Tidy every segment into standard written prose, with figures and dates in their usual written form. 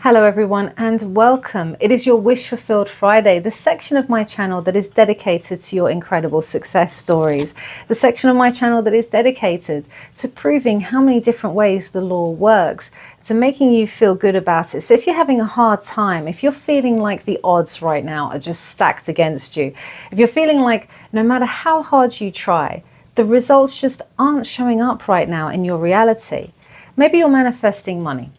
Hello everyone and welcome. It is your Wish Fulfilled Friday, the section of my channel that is dedicated to your incredible success stories. The section of my channel that is dedicated to proving how many different ways the law works, to making you feel good about it. So if you're having a hard time, if you're feeling like the odds right now are just stacked against you, if you're feeling like no matter how hard you try, the results just aren't showing up right now in your reality, maybe you're manifesting money.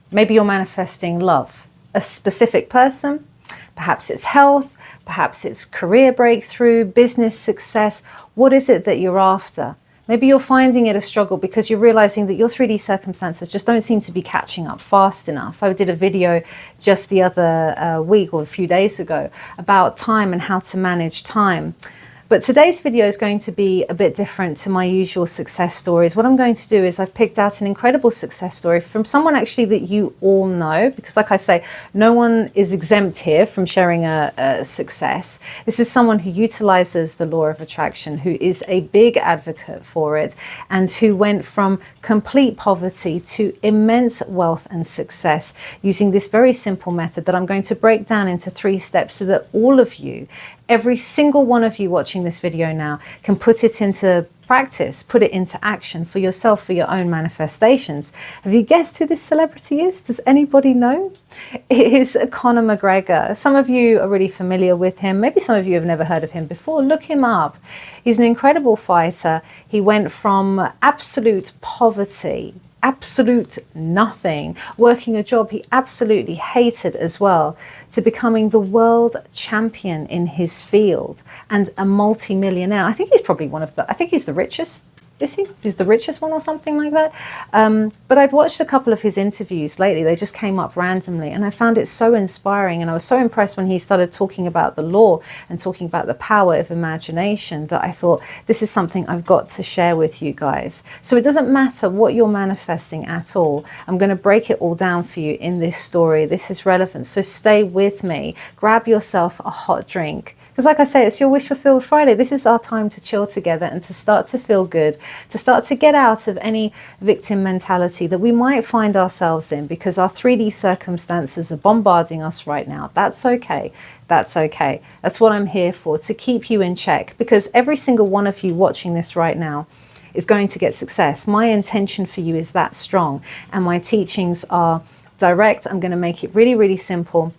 Maybe you're manifesting love, a specific person, perhaps it's health, perhaps it's career breakthrough, business success. What is it that you're after? Maybe you're finding it a struggle because you're realizing that your 3D circumstances just don't seem to be catching up fast enough. I did a video just the other week or a few days ago about time and how to manage time. But today's video is going to be a bit different to my usual success stories. What I'm going to do is I've picked out an incredible success story from someone actually that you all know, because like I say, no one is exempt here from sharing a success. This is someone who utilizes the law of attraction, who is a big advocate for it, and who went from complete poverty to immense wealth and success using this very simple method that I'm going to break down into 3 steps so that all of you, every single one of you watching this video now, can put it into practice, put it into action for yourself, for your own manifestations. Have you guessed who this celebrity is? Does anybody know? It is Conor McGregor. Some of you are really familiar with him. Maybe some of you have never heard of him before. Look him up. He's an incredible fighter. He went from absolute poverty, absolute nothing, working a job he absolutely hated as well, to becoming the world champion in his field and a multi-millionaire. I think he's probably I think he's the richest. Is he? He's the richest one or something like that. But I'd watched a couple of his interviews lately. They just came up randomly and I found it so inspiring. And I was so impressed when he started talking about the law and talking about the power of imagination that I thought, this is something I've got to share with you guys. So it doesn't matter what you're manifesting at all. I'm going to break it all down for you in this story. This is relevant. So stay with me. Grab yourself a hot drink. Because like I say, it's your Wish Fulfilled Friday. This is our time to chill together and to start to feel good, to start to get out of any victim mentality that we might find ourselves in because our 3D circumstances are bombarding us right now. That's okay. That's okay. That's what I'm here for, to keep you in check, because every single one of you watching this right now is going to get success. My intention for you is that strong, and my teachings are direct. I'm going to make it really, really simple.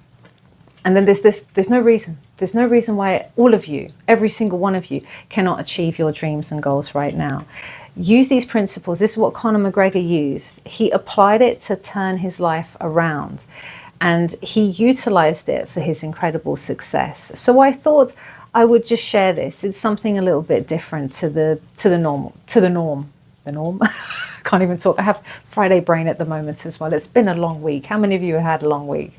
And then there's no reason. There's no reason why all of you, every single one of you, cannot achieve your dreams and goals right now. Use these principles. This is what Conor McGregor used. He applied it to turn his life around, and he utilized it for his incredible success. So I thought I would just share this. It's something a little bit different to the norm. The norm. Can't even talk. I have Friday brain at the moment as well. It's been a long week. How many of you have had a long week?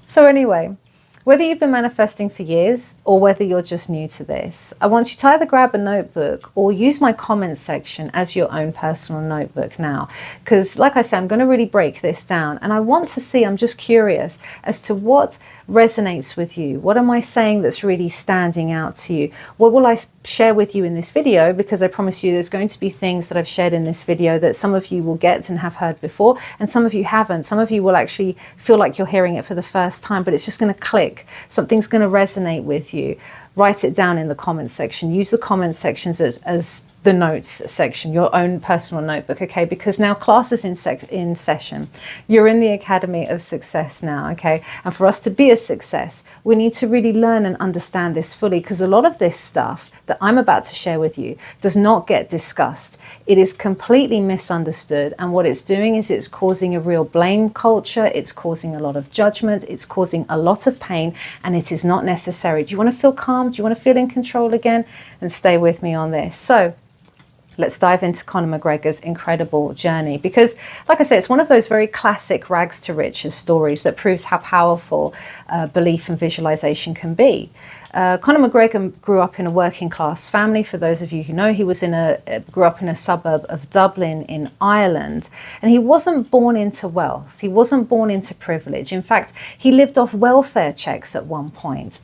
So anyway, whether you've been manifesting for years or whether you're just new to this, I want you to either grab a notebook or use my comments section as your own personal notebook now. Because like I said, I'm going to really break this down, and I want to see, I'm just curious as to what resonates with you. What am I saying that's really standing out to you? What will I share with you in this video? Because I promise you there's going to be things that I've shared in this video that some of you will get and have heard before, and some of you haven't. Some of you will actually feel like you're hearing it for the first time, but it's just going to click. Something's going to resonate with you. Write it down in the comments section. Use the comments sections as the notes section, your own personal notebook, okay? Because now class is in session. You're in the Academy of Success now, okay? And for us to be a success, we need to really learn and understand this fully, because a lot of this stuff that I'm about to share with you does not get discussed. It is completely misunderstood, and what it's doing is it's causing a real blame culture, it's causing a lot of judgment, it's causing a lot of pain, and it is not necessary. Do you want to feel calm? Do you want to feel in control again? And stay with me on this. So let's dive into Conor McGregor's incredible journey, because like I said, it's one of those very classic rags to riches stories that proves how powerful belief and visualization can be. Conor McGregor grew up in a working class family. For those of you who know, he was grew up in a suburb of Dublin in Ireland, and he wasn't born into wealth. He wasn't born into privilege. In fact, he lived off welfare checks at one point.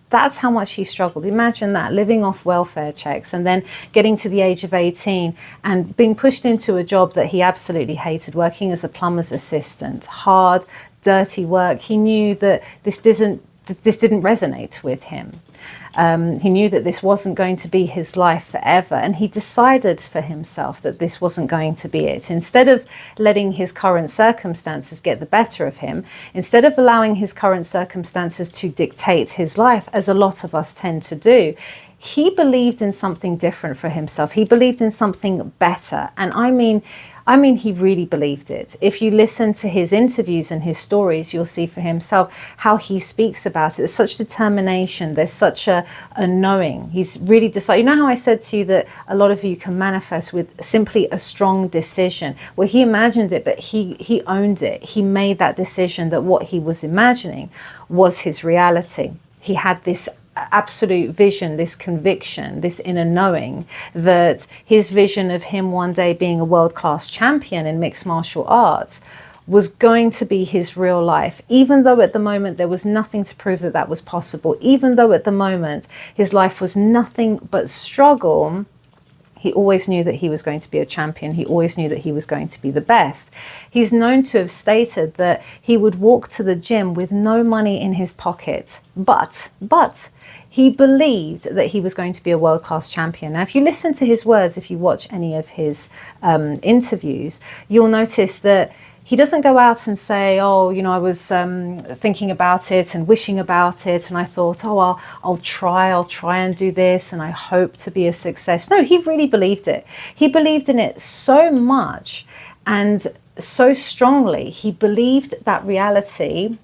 That's how much he struggled. Imagine that, living off welfare checks and then getting to the age of 18 and being pushed into a job that he absolutely hated, working as a plumber's assistant. Hard, dirty work. He knew that this didn't resonate with him. He knew that this wasn't going to be his life forever, and he decided for himself that this wasn't going to be it. Instead of letting his current circumstances get the better of him, instead of allowing his current circumstances to dictate his life, as a lot of us tend to do, he believed in something different for himself. He believed in something better. And I mean, he really believed it. If you listen to his interviews and his stories, you'll see for himself how he speaks about it. There's such determination. There's such a knowing. He's really decided. You know how I said to you that a lot of you can manifest with simply a strong decision? Well, he imagined it, but he owned it. He made that decision that what he was imagining was his reality. He had this absolute vision, this conviction, this inner knowing that his vision of him one day being a world-class champion in mixed martial arts was going to be his real life, even though at the moment there was nothing to prove that that was possible, even though at the moment his life was nothing but struggle. He always knew that he was going to be a champion. He always knew that he was going to be the best. He's known to have stated that he would walk to the gym with no money in his pocket, but he believed that he was going to be a world-class champion. Now, if you listen to his words, if you watch any of his interviews, you'll notice that he doesn't go out and say, oh, you know, I was thinking about it and wishing about it, and I thought, oh, I'll try and do this, and I hope to be a success. No, he really believed it. He believed in it so much and so strongly. He believed that reality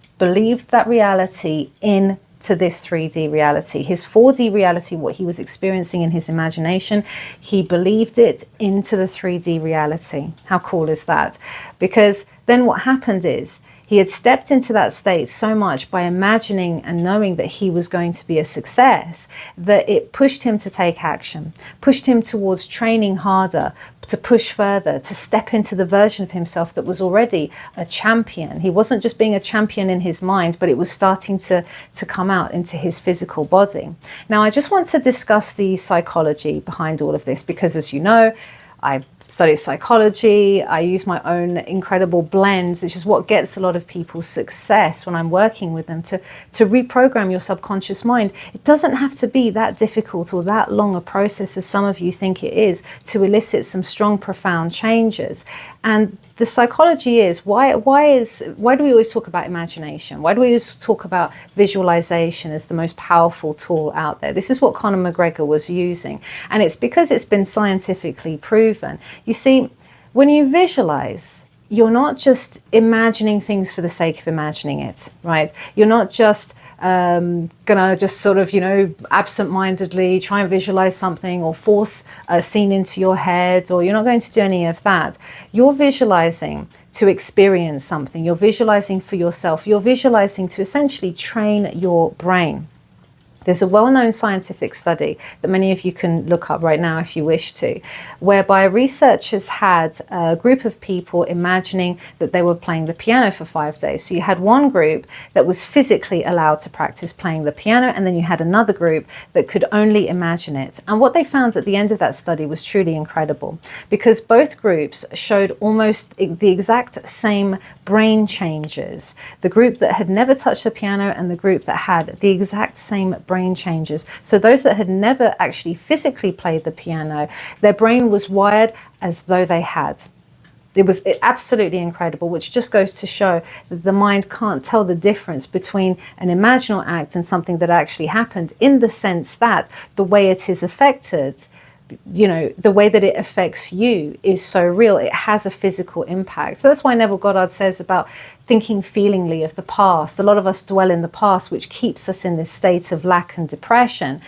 into this 3D reality. His 4D reality, what he was experiencing in his imagination, he believed it into the 3D reality. How cool is that? Because then what happened is he had stepped into that state so much by imagining and knowing that he was going to be a success, that it pushed him to take action, pushed him towards training harder, to push further, to step into the version of himself that was already a champion. He wasn't just being a champion in his mind, but it was starting to come out into his physical body. Now, I just want to discuss the psychology behind all of this, because as you know, I study psychology. I use my own incredible blends, which is what gets a lot of people success when I'm working with them, to reprogram your subconscious mind. It doesn't have to be that difficult or that long a process as some of you think it is to elicit some strong, profound changes. And the psychology is, why do we always talk about imagination? Why do we always talk about visualization as the most powerful tool out there? This is what Conor McGregor was using. And it's because it's been scientifically proven. You see, when you visualize, you're not just imagining things for the sake of imagining it, right? You're not just gonna just sort of, absent-mindedly try and visualize something or force a scene into your head, or you're not going to do any of that. You're visualizing to experience something. You're visualizing for yourself. You're visualizing to essentially train your brain. There's a well-known scientific study that many of you can look up right now if you wish to, whereby researchers had a group of people imagining that they were playing the piano for 5 days. So you had one group that was physically allowed to practice playing the piano, and then you had another group that could only imagine it. And what they found at the end of that study was truly incredible, because both groups showed almost the exact same brain changes. The group that had never touched the piano and the group that had the exact same brain changes. So those that had never actually physically played the piano, their brain was wired as though they had. It was absolutely incredible, which just goes to show that the mind can't tell the difference between an imaginal act and something that actually happened, in the sense that the way it is affected, the way that it affects you is so real. It has a physical impact. So that's why Neville Goddard says about thinking feelingly of the past. A lot of us dwell in the past, which keeps us in this state of lack and depression.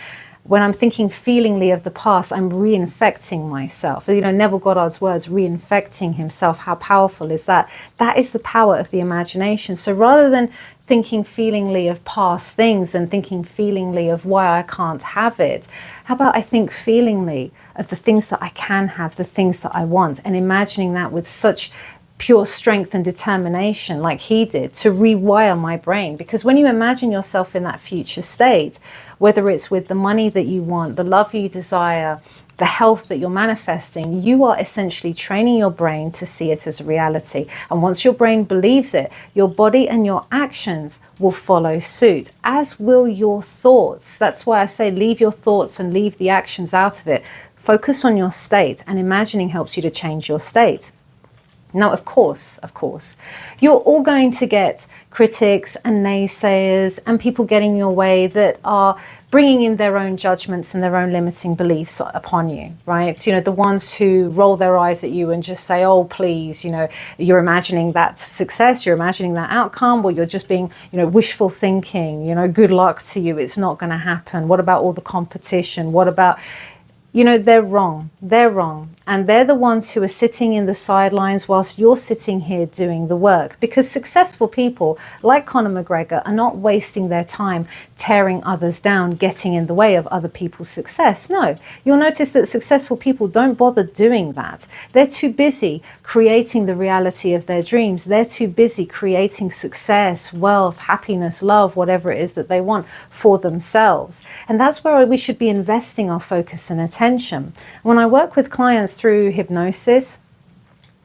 When I'm thinking feelingly of the past, I'm reinfecting myself. Neville Goddard's words, reinfecting himself, how powerful is that? That is the power of the imagination. So rather than thinking feelingly of past things and thinking feelingly of why I can't have it, how about I think feelingly of the things that I can have, the things that I want, and imagining that with such pure strength and determination, like he did, to rewire my brain. Because when you imagine yourself in that future state, whether it's with the money that you want, the love you desire, the health that you're manifesting, you are essentially training your brain to see it as a reality. And once your brain believes it, your body and your actions will follow suit, as will your thoughts. That's why I say leave your thoughts and leave the actions out of it. Focus on your state, and imagining helps you to change your state. Now, of course, you're all going to get critics and naysayers and people getting in your way that are bringing in their own judgments and their own limiting beliefs upon you, right? You know, the ones who roll their eyes at you and just say, oh, please, you know, you're imagining that success, you're imagining that outcome, or you're just being, you know, wishful thinking, you know, good luck to you, it's not going to happen. What about all the competition? What about... You know, they're wrong. They're wrong. And they're the ones who are sitting in the sidelines whilst you're sitting here doing the work. Because successful people like Conor McGregor are not wasting their time tearing others down, getting in the way of other people's success. No, you'll notice that successful people don't bother doing that. They're too busy creating the reality of their dreams. They're too busy creating success, wealth, happiness, love, whatever it is that they want for themselves. And that's where we should be investing our focus and attention. When I work with clients through hypnosis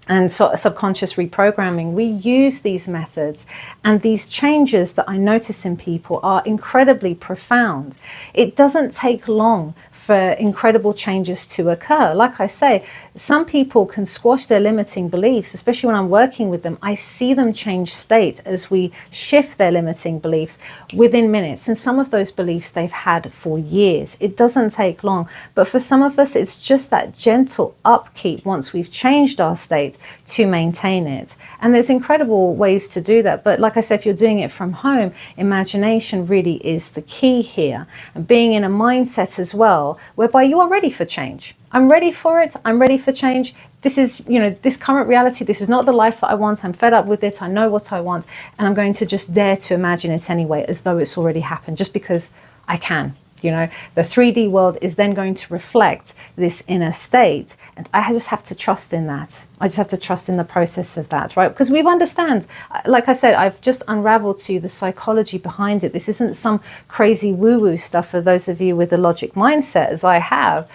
and subconscious reprogramming, we use these methods, and these changes that I notice in people are incredibly profound. It doesn't take long for incredible changes to occur. Like I say, some people can squash their limiting beliefs, especially when I'm working with them. I see them change state as we shift their limiting beliefs within minutes. And some of those beliefs they've had for years. It doesn't take long. But for some of us, it's just that gentle upkeep once we've changed our state to maintain it. And there's incredible ways to do that. But like I said, if you're doing it from home, imagination really is the key here. And being in a mindset as well, whereby you are ready for change. I'm ready for it. I'm ready for change. This is, you know, this current reality. This is not the life that I want. I'm fed up with it. I know what I want. And I'm going to just dare to imagine it anyway, as though it's already happened, just because I can. You know, the 3D world is then going to reflect this inner state. And I just have to trust in that. I just have to trust in the process of that, right? Because we understand, like I said, I've just unraveled to you the psychology behind it. This isn't some crazy woo-woo stuff for those of you with a logic mindset, as I have.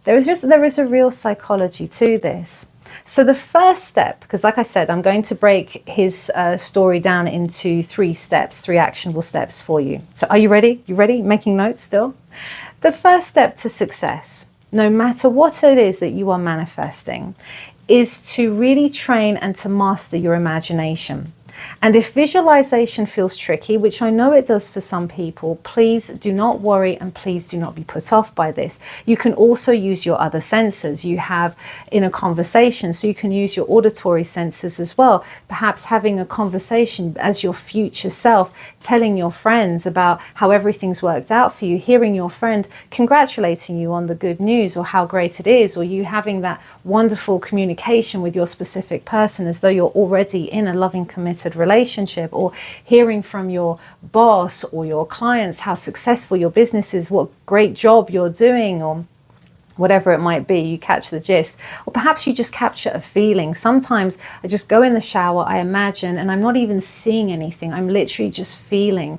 There is a real psychology to this. So the first step, because like I said, I'm going to break his story down into 3 steps, 3 actionable steps for you. So are you ready? You ready? Making notes still? The first step to success, no matter what it is that you are manifesting, is to really train and to master your imagination. And if visualization feels tricky, which I know it does for some people, please do not worry and please do not be put off by this. You can also use your other senses you have in a conversation. So you can use your auditory senses as well. Perhaps having a conversation as your future self, telling your friends about how everything's worked out for you, hearing your friend congratulating you on the good news or how great it is, or you having that wonderful communication with your specific person as though you're already in a loving, committed relationship, or hearing from your boss or your clients how successful your business is, what great job you're doing, or whatever it might be. You catch the gist. Or perhaps you just capture a feeling. Sometimes I just go in the shower, I imagine, and I'm not even seeing anything. I'm literally just feeling.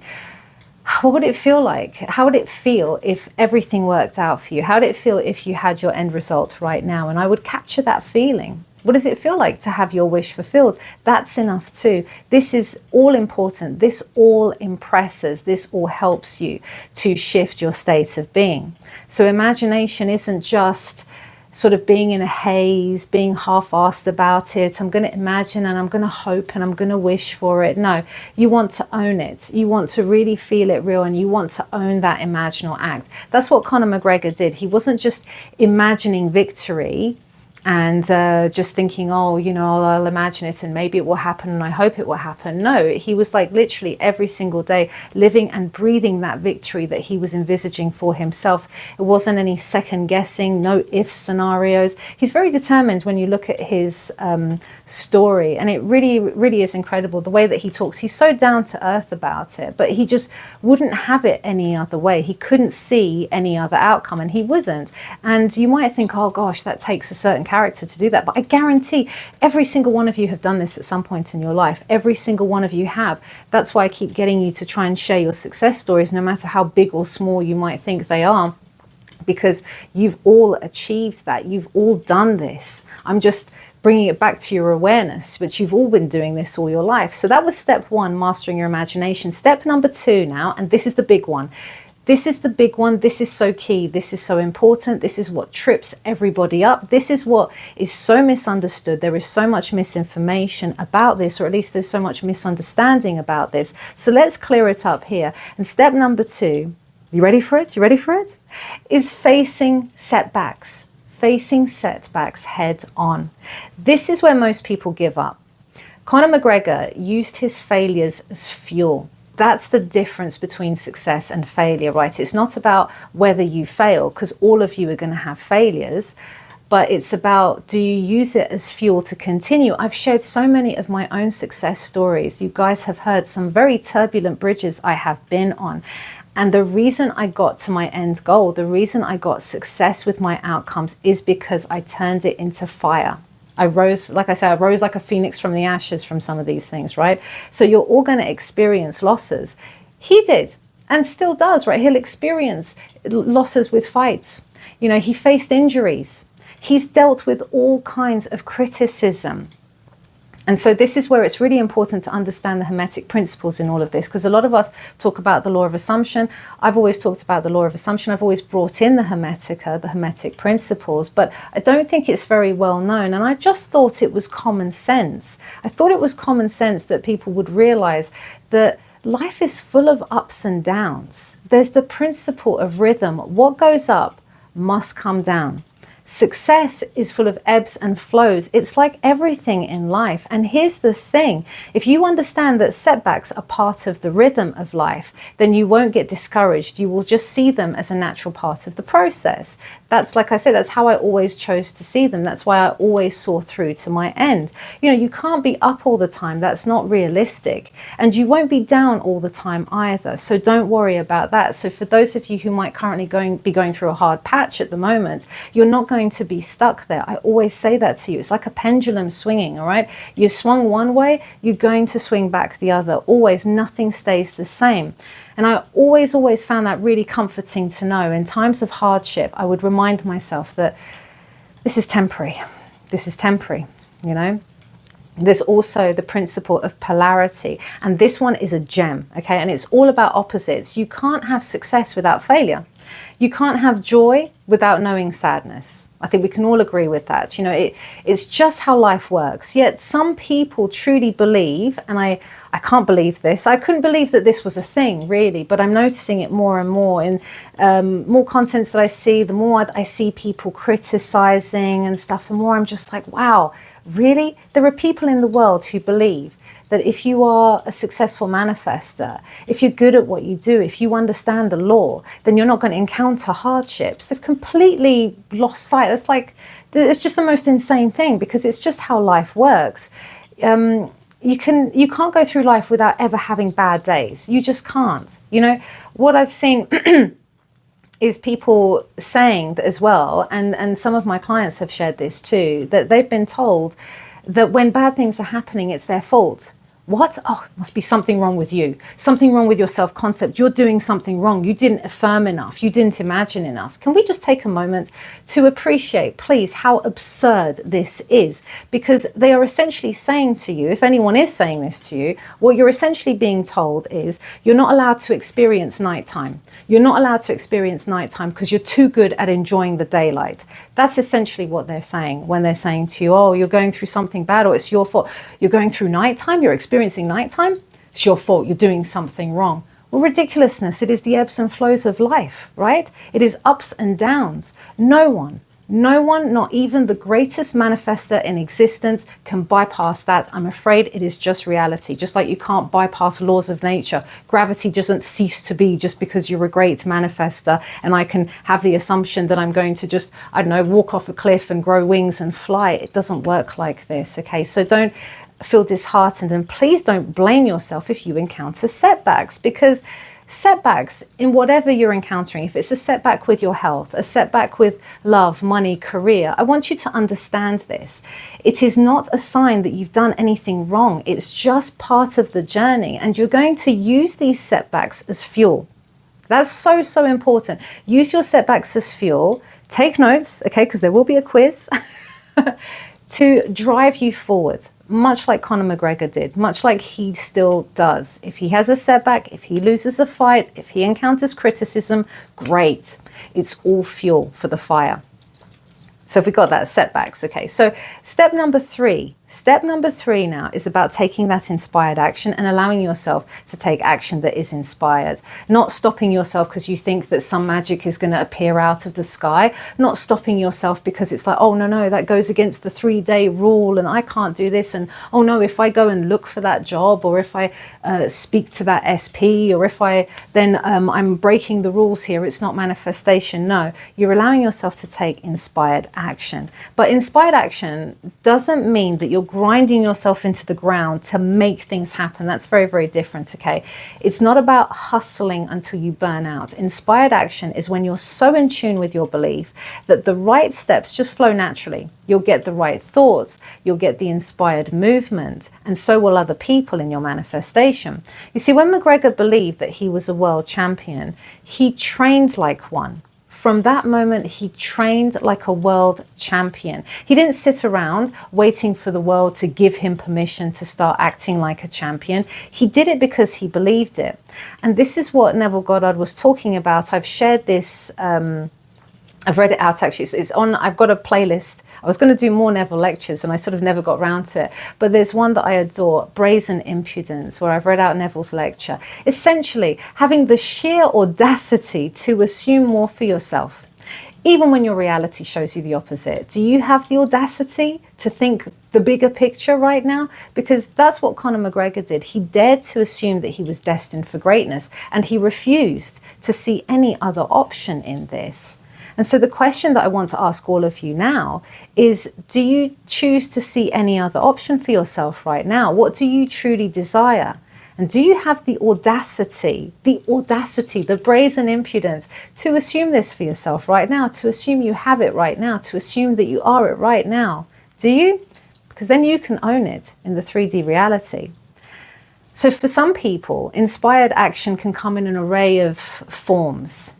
What would it feel like? How would it feel if everything worked out for you? How would it feel if you had your end result right now? And I would capture that feeling. What does it feel like to have your wish fulfilled? That's enough too. This is all important. This all impresses. This all helps you to shift your state of being. So imagination isn't just sort of being in a haze, being half-assed about it. I'm going to imagine and I'm going to hope and I'm going to wish for it. No, you want to own it. You want to really feel it real, and you want to own that imaginal act. That's what Conor McGregor did. He wasn't just imagining victory and just thinking, oh, you know, I'll imagine it and maybe it will happen and I hope it will happen. No, he was like literally every single day living and breathing that victory that he was envisaging for himself. It wasn't any second guessing, no if scenarios. He's very determined when you look at his story, and it really is incredible the way that he talks. He's so down to earth about it, but he just wouldn't have it any other way. He couldn't see any other outcome, and he wasn't. And you might think, oh gosh, that takes a certain character to do that, but I guarantee every single one of you have done this at some point in your life. Every single one of you have. That's why I keep getting you to try and share your success stories, no matter how big or small you might think they are. because you've all achieved that. You've all done this. I'm just bringing it back to your awareness, but you've all been doing this all your life. So that was step one, mastering your imagination. Step number two now, and this is the big one. This is the big one. This is so key. This is so important. This is what trips everybody up. This is what is so misunderstood. There is so much misinformation about this, or at least there's so much misunderstanding about this. So let's clear it up here. And step number two, you ready for it? You ready for it? Is facing setbacks. Facing setbacks head on. This is where most people give up. Conor McGregor used his failures as fuel. That's the difference between success and failure, right? It's not about whether you fail, because all of you are going to have failures, but it's about, do you use it as fuel to continue? I've shared so many of my own success stories. You guys have heard some very turbulent bridges I have been on. And the reason I got to my end goal, the reason I got success with my outcomes is because I turned it into fire. I rose, like I said, I rose like a phoenix from the ashes from some of these things, right? So you're all going to experience losses. He did and still does, right? He'll experience losses with fights. You know, he faced injuries. He's dealt with all kinds of criticism. And so this is where it's really important to understand the Hermetic principles in all of this, because a lot of us talk about the law of assumption. I've always talked about the law of assumption. I've always brought in the Hermetica, the Hermetic principles, but I don't think it's very well known. And I just thought it was common sense. I thought it was common sense that people would realize that life is full of ups and downs. There's the principle of rhythm. What goes up must come down. Success is full of ebbs and flows. It's like everything in life. And here's the thing. If you understand that setbacks are part of the rhythm of life, then you won't get discouraged. You will just see them as a natural part of the process. That's, like I said, that's how I always chose to see them. That's why I always saw through to my end. You know, you can't be up all the time. That's not realistic. And you won't be down all the time either. So don't worry about that. So for those of you who might currently be going through a hard patch at the moment, you're not going to be stuck there. I always say that to you. It's like a pendulum swinging, all right? You swung one way, you're going to swing back the other. Always, nothing stays the same. And I always found that really comforting to know. In times of hardship, I would remind myself that this is temporary. This is temporary, you know? There's also the principle of polarity. And this one is a gem, okay? And it's all about opposites. You can't have success without failure. You can't have joy without knowing sadness. I think we can all agree with that. You know, it's just how life works. Yet some people truly believe, and I can't believe this. I couldn't believe that this was a thing, really, but I'm noticing it more and more in more contents that I see, the more I see people criticizing and stuff, the more I'm just like, wow, really? There are people in the world who believe that if you are a successful manifester, if you're good at what you do, if you understand the law, then you're not going to encounter hardships. They've completely lost sight. It's just the most insane thing, because it's just how life works. You can't go through life without ever having bad days. You just can't. You know, what I've seen is people saying that as well, and some of my clients have shared this too, that they've been told that when bad things are happening, it's their fault. What? Oh, it must be something wrong with you. Something wrong with your self-concept. You're doing something wrong. You didn't affirm enough. You didn't imagine enough. Can we just take a moment to appreciate, please, how absurd this is? Because they are essentially saying to you, if anyone is saying this to you, what you're essentially being told is you're not allowed to experience nighttime. You're not allowed to experience nighttime because you're too good at enjoying the daylight. That's essentially what they're saying when they're saying to you, oh, you're going through something bad, or it's your fault. You're going through nighttime, you're experiencing nighttime, it's your fault, you're doing something wrong. Well, ridiculousness. It is the ebbs and flows of life, right? It is ups and downs. No one, not even the greatest manifester in existence, can bypass that. I'm afraid it is just reality. Just like you can't bypass laws of nature. Gravity doesn't cease to be just because you're a great manifester and I can have the assumption that I'm going to just, I don't know, walk off a cliff and grow wings and fly. It doesn't work like this, okay? So don't feel disheartened, and please don't blame yourself if you encounter setbacks, because setbacks in whatever you're encountering, if it's a setback with your health, a setback with love, money, career, I want you to understand this. It is not a sign that you've done anything wrong. It's just part of the journey, and you're going to use these setbacks as fuel. That's so, so important. Use your setbacks as fuel. Take notes, okay, because there will be a quiz to drive you forward, much like Conor McGregor did, much like he still does. If he has a setback, if he loses a fight, if he encounters criticism, great. It's all fuel for the fire. So if we got that, setbacks, okay. So step number three now is about taking that inspired action and allowing yourself to take action that is inspired. Not stopping yourself because you think that some magic is going to appear out of the sky. Not stopping yourself because it's like, oh, no, that goes against the 3-day rule and I can't do this. And oh, no, if I go and look for that job, or if I speak to that SP, or if I then I'm breaking the rules here, it's not manifestation. No, you're allowing yourself to take inspired action. But inspired action doesn't mean that you're grinding yourself into the ground to make things happen. That's very, very different, okay? It's not about hustling until you burn out. Inspired action is when you're so in tune with your belief that the right steps just flow naturally. You'll get the right thoughts, you'll get the inspired movement, and so will other people in your manifestation. You see, when McGregor believed that he was a world champion, he trained like one. From that moment, he trained like a world champion. He didn't sit around waiting for the world to give him permission to start acting like a champion. He did it because he believed it. And this is what Neville Goddard was talking about. I've shared this, I've read it out actually. It's on, I've got a playlist. I was going to do more Neville lectures and I sort of never got round to it. But there's one that I adore, Brazen Impudence, where I've read out Neville's lecture. Essentially, having the sheer audacity to assume more for yourself, even when your reality shows you the opposite. Do you have the audacity to think the bigger picture right now? Because that's what Conor McGregor did. He dared to assume that he was destined for greatness, and he refused to see any other option in this. And so the question that I want to ask all of you now is, do you choose to see any other option for yourself right now? What do you truly desire? And do you have the audacity, the brazen impudence to assume this for yourself right now, to assume you have it right now, to assume that you are it right now? Do you? Because then you can own it in the 3D reality. So for some people, inspired action can come in an array of forms.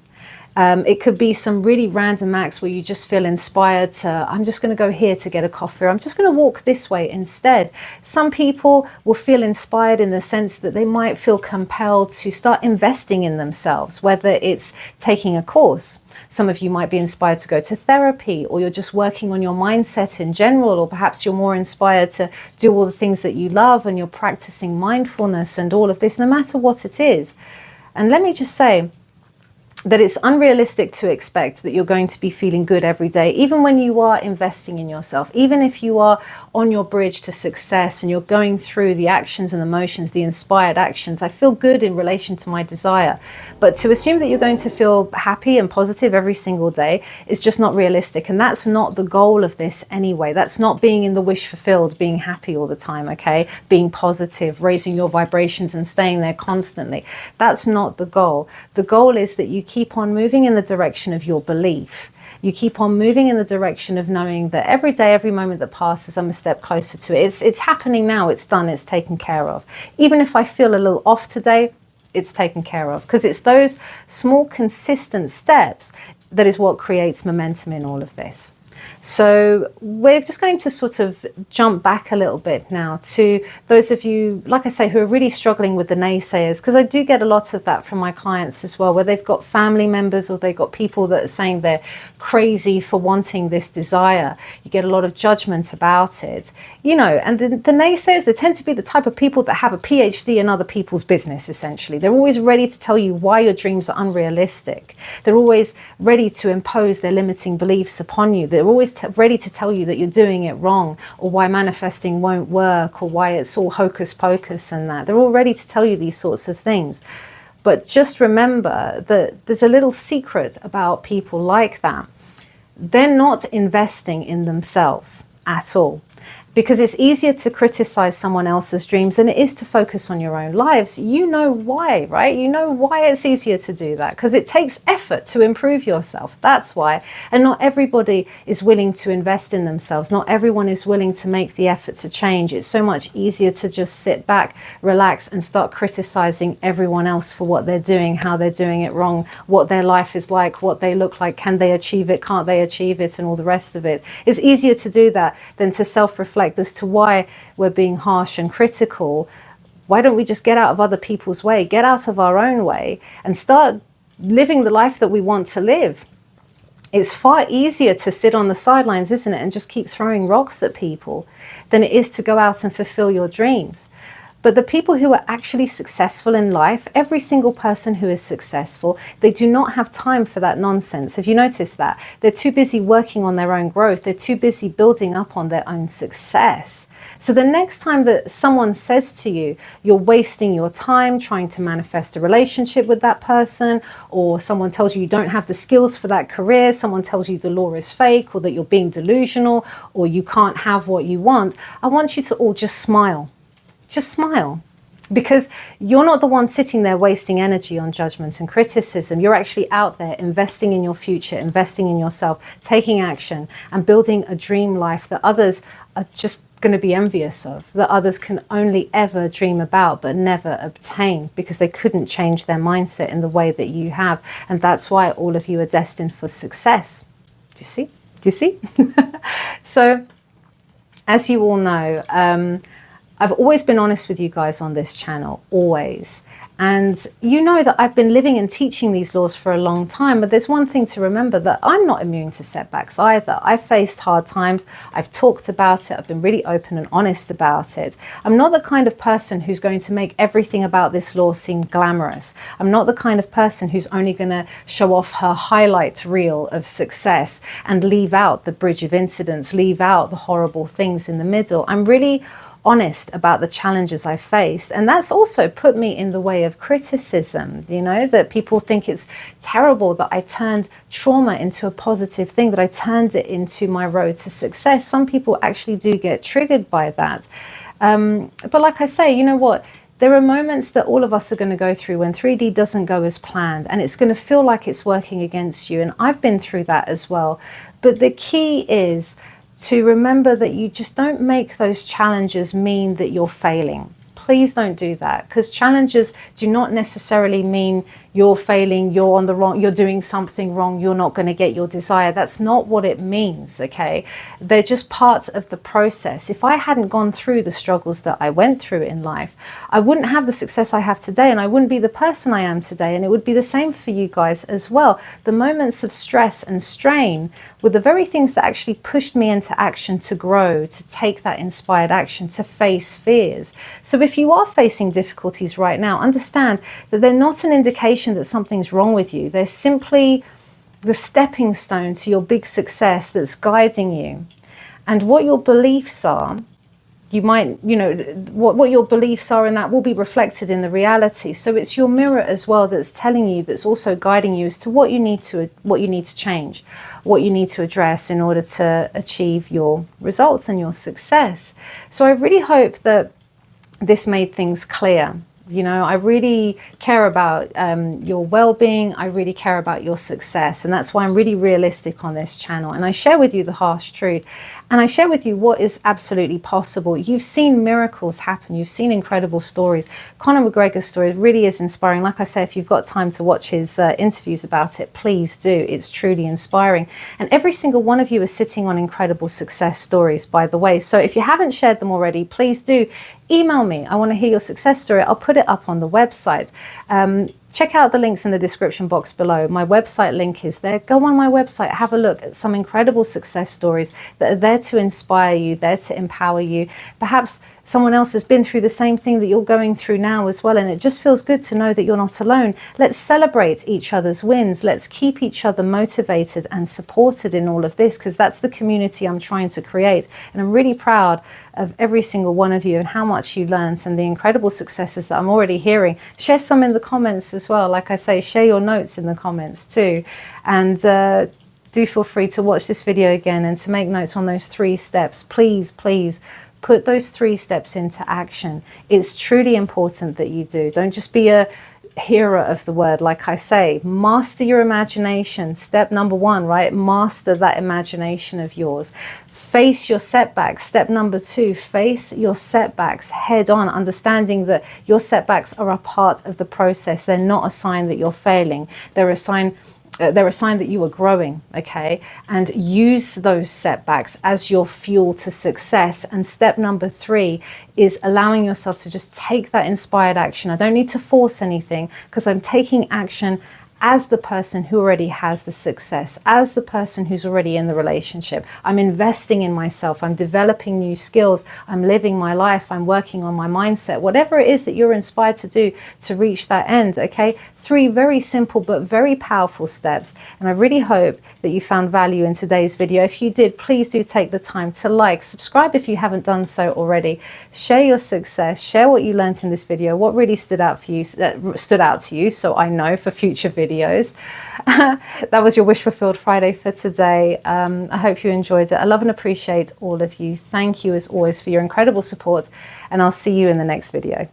It could be some really random acts where you just feel inspired to, I'm just going to go here to get a coffee, or I'm just going to walk this way instead. Some people will feel inspired in the sense that they might feel compelled to start investing in themselves, whether it's taking a course. Some of you might be inspired to go to therapy, or you're just working on your mindset in general, or perhaps you're more inspired to do all the things that you love and you're practicing mindfulness and all of this, no matter what it is. And let me just say that it's unrealistic to expect that you're going to be feeling good every day, even when you are investing in yourself, even if you are on your bridge to success and you're going through the actions and emotions, the inspired actions. I feel good in relation to my desire. But to assume that you're going to feel happy and positive every single day is just not realistic. And that's not the goal of this anyway. That's not being in the wish fulfilled, being happy all the time, okay? Being positive, raising your vibrations and staying there constantly. That's not the goal. The goal is that you keep on moving in the direction of your belief. You keep on moving in the direction of knowing that every day, every moment that passes, I'm a step closer to it. It's happening now. It's done. It's taken care of. Even if I feel a little off today, it's taken care of, because it's those small, consistent steps that is what creates momentum in all of this. So we're just going to sort of jump back a little bit now to those of you, like I say, who are really struggling with the naysayers, because I do get a lot of that from my clients as well, where they've got family members or they've got people that are saying they're crazy for wanting this desire. You get a lot of judgment about it, you know, and the naysayers, they tend to be the type of people that have a PhD in other people's business, essentially. They're always ready to tell you why your dreams are unrealistic. They're always ready to impose their limiting beliefs upon you. They're always ready to tell you that you're doing it wrong, or why manifesting won't work, or why it's all hocus pocus and that. They're all ready to tell you these sorts of things. But just remember that there's a little secret about people like that. They're not investing in themselves at all. Because it's easier to criticize someone else's dreams than it is to focus on your own lives. You know why, right? You know why it's easier to do that, because it takes effort to improve yourself. That's why. And not everybody is willing to invest in themselves. Not everyone is willing to make the effort to change. It's so much easier to just sit back, relax, and start criticizing everyone else for what they're doing, how they're doing it wrong, what their life is like, what they look like, can they achieve it, can't they achieve it, and all the rest of it. It's easier to do that than to self-reflect as to why we're being harsh and critical. Why don't we just get out of other people's way, get out of our own way, and start living the life that we want to live? It's far easier to sit on the sidelines, isn't it, and just keep throwing rocks at people than it is to go out and fulfill your dreams. But the people who are actually successful in life, every single person who is successful, they do not have time for that nonsense. Have you noticed that? They're too busy working on their own growth. They're too busy building up on their own success. So the next time that someone says to you, you're wasting your time trying to manifest a relationship with that person, or someone tells you you don't have the skills for that career, someone tells you the law is fake, or that you're being delusional, or you can't have what you want, I want you to all just smile. Just smile, because you're not the one sitting there wasting energy on judgment and criticism. You're actually out there investing in your future, investing in yourself, taking action, and building a dream life that others are just going to be envious of, that others can only ever dream about but never obtain, because they couldn't change their mindset in the way that you have. And that's why all of you are destined for success. Do you see? Do you see? So, as you all know, I've always been honest with you guys on this channel, always. And you know that I've been living and teaching these laws for a long time, but there's one thing to remember, that I'm not immune to setbacks either. I've faced hard times, I've talked about it, I've been really open and honest about it. I'm not the kind of person who's going to make everything about this law seem glamorous. I'm not the kind of person who's only going to show off her highlight reel of success and leave out the bridge of incidents, leave out the horrible things in the middle. I'm really honest about the challenges I faced, and that's also put me in the way of criticism, you know, that people think it's terrible that I turned trauma into a positive thing, that I turned it into my road to success. Some people actually do get triggered by that, but like I say, you know what, there are moments that all of us are going to go through when 3D doesn't go as planned, and it's going to feel like it's working against you, and I've been through that as well. But the key is to remember that you just don't make those challenges mean that you're failing. Please don't do that, because challenges do not necessarily mean you're failing, you're on the wrong, you're doing something wrong, you're not going to get your desire. That's not what it means, okay? They're just parts of the process. If I hadn't gone through the struggles that I went through in life, I wouldn't have the success I have today, and I wouldn't be the person I am today, and it would be the same for you guys as well. The moments of stress and strain were the very things that actually pushed me into action, to grow, to take that inspired action, to face fears. So if you are facing difficulties right now, understand that they're not an indication that something's wrong with you. They're simply the stepping stone to your big success that's guiding you. And what your beliefs are, you might, you know, what your beliefs are, and that will be reflected in the reality. So it's your mirror as well that's telling you, that's also guiding you as to what you need to change, what you need to address in order to achieve your results and your success. So I really hope that this made things clear. You know, I really care about your well-being. I really care about your success. And that's why I'm really realistic on this channel. And I share with you the harsh truth. And I share with you what is absolutely possible. You've seen miracles happen. You've seen incredible stories. Conor McGregor's story really is inspiring. Like I say, if you've got time to watch his interviews about it, please do. It's truly inspiring. And every single one of you is sitting on incredible success stories, by the way. So if you haven't shared them already, please do email me. I want to hear your success story. I'll put it up on the website. Check out the links in the description box below. My website link is there. Go on my website, have a look at some incredible success stories that are there to inspire you, there to empower you. Perhaps someone else has been through the same thing that you're going through now as well, and it just feels good to know that you're not alone. Let's celebrate each other's wins. Let's keep each other motivated and supported in all of this, because that's the community I'm trying to create. And I'm really proud of every single one of you and how much you learned and the incredible successes that I'm already hearing. Share some in the comments as well. Like I say, share your notes in the comments too. And do feel free to watch this video again and to make notes on those 3 steps. Please, please put those 3 steps into action. It's truly important that you do. Don't just be a hearer of the word. Like I say, master your imagination. Step number 1, right? Master that imagination of yours. Face your setbacks. Step number 2, face your setbacks head on, understanding that your setbacks are a part of the process. They're not a sign that you're failing. They're a sign that you are growing, okay? And use those setbacks as your fuel to success. And step number 3 is allowing yourself to just take that inspired action. I don't need to force anything, because I'm taking action as the person who already has the success, as the person who's already in the relationship. I'm investing in myself. I'm developing new skills. I'm living my life. I'm working on my mindset. Whatever it is that you're inspired to do to reach that end, okay? 3 very simple but very powerful steps. And I really hope that you found value in today's video. If you did, please do take the time to like, subscribe if you haven't done so already. Share your success, share what you learned in this video, what really stood out for you, stood out to you, so I know for future videos. That was your Wish Fulfilled Friday for today. I hope you enjoyed it. I love and appreciate all of you. Thank you as always for your incredible support, and I'll see you in the next video.